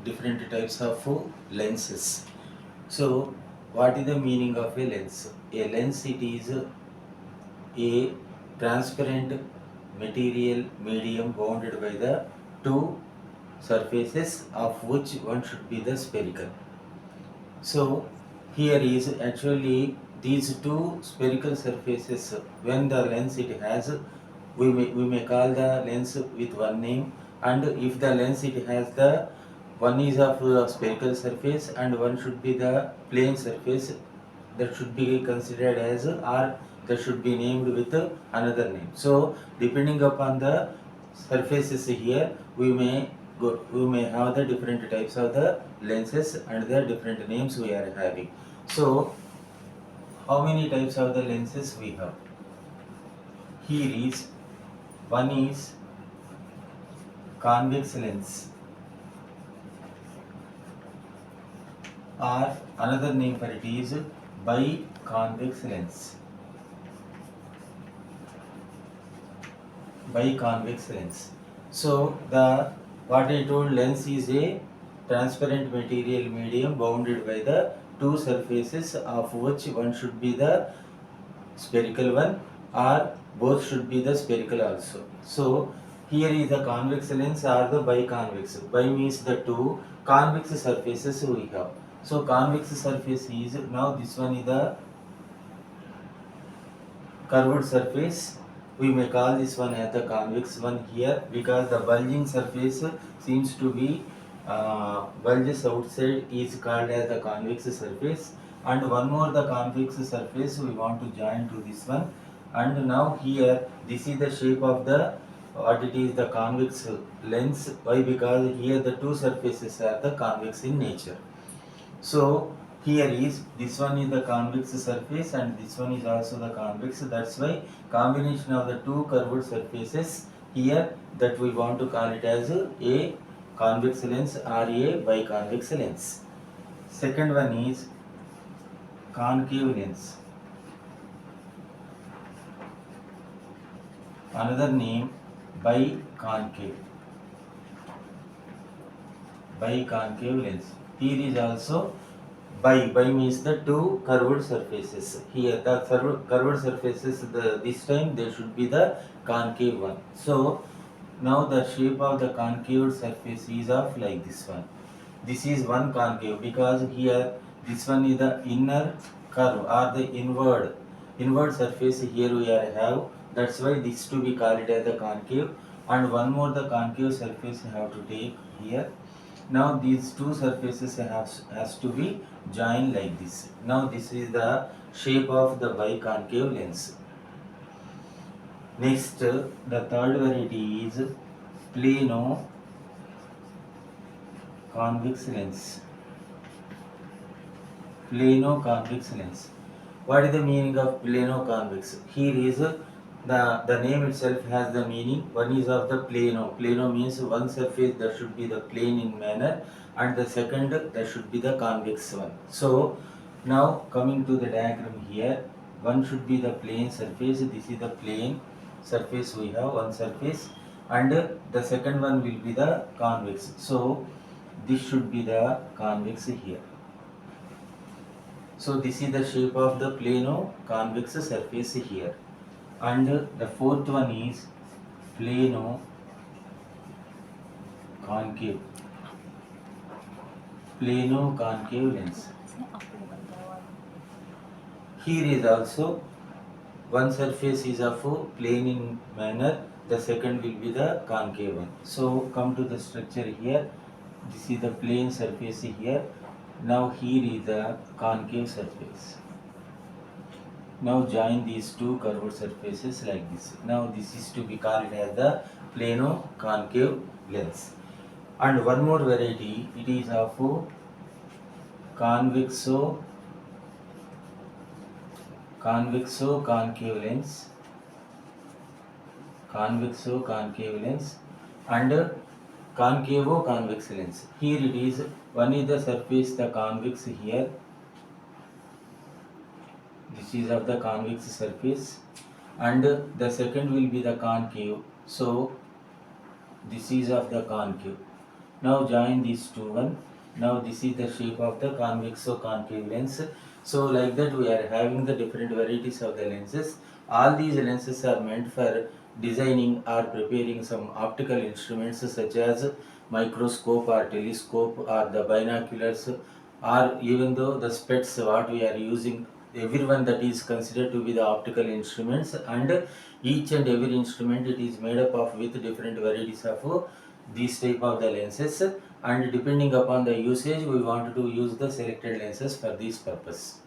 different types of lenses. So, what is the meaning of a lens? A lens, it is a transparent material medium bounded by the two surfaces of which one should be the spherical. So here is actually these two spherical surfaces. When the lens it has, we may call the lens with one name, and if the lens it has the one is of spherical surface and one should be the plane surface, that should be considered as, or that should be named with another name. So depending upon the surfaces here, we may have the different types of the lenses and the different names we are having. So how many types of the lenses we have? Here is one is convex lens, or another name for it is biconvex lens. Biconvex lens. So the what I told, lens is a transparent material medium bounded by the two surfaces of which one should be the spherical one, or both should be the spherical also. So here is the convex lens or the biconvex. Bi means the two, convex surfaces we have. So convex surface is, now this one is the curved surface. We may call this one as the convex one here, because the bulging surface seems to be bulges outside is called as the convex surface. And one more, the convex surface we want to join to this one. And now here this is the shape of the, what it is, the convex lens. Why? Because here the two surfaces are the convex in nature. So here is, this one is the convex surface and this one is also the convex. That's why combination of the two curved surfaces here, that we want to call it as a convex lens or a biconvex lens. Second one is concave lens. Another name, biconcave. Biconcave lens. Here is also by means the two curved surfaces. Here the curved surfaces, this time they should be the concave one. So now the shape of the concave surface is of like this one. This is one concave, because here this one is the inner curve or the inward surface here we are have. That's why this to be called as the concave. And one more, the concave surface have to take here. Now these two surfaces has to be joined like this. Now this is the shape of the biconcave lens. Next, the third variety is plano convex lens. Plano convex lens. What is the meaning of plano convex? Here is the name itself has the meaning. One is of the plano. Plano means one surface that should be the plane in manner, and the second that should be the convex one. So now coming to the diagram here, one should be the plane surface. This is the plane surface, we have one surface, and the second one will be the convex. So this should be the convex here. So this is the shape of the plano convex surface here. And the fourth one is plano concave. Plano concave lens. Here is also one surface is of a plane in manner, the second will be the concave one. So come to the structure here. This is the plane surface here. Now here is the concave surface. Now join these two curved surfaces like this. Now this is to be called as the plano concave lens. And one more variety, it is of convexo concave lens. Convexo concave lens and concavo convex lens. Here it is, one is the surface, the convex here. This is of the convex surface, and the second will be the concave. So this is of the concave. Now join these two one. Now this is the shape of the convex or concave lens. So like that we are having the different varieties of the lenses. All these lenses are meant for designing or preparing some optical instruments such as microscope or telescope or the binoculars, or even though the specs what we are using, everyone that is considered to be the optical instruments, and each and every instrument it is made up of with different varieties of these type of the lenses, and depending upon the usage we want to use the selected lenses for this purpose.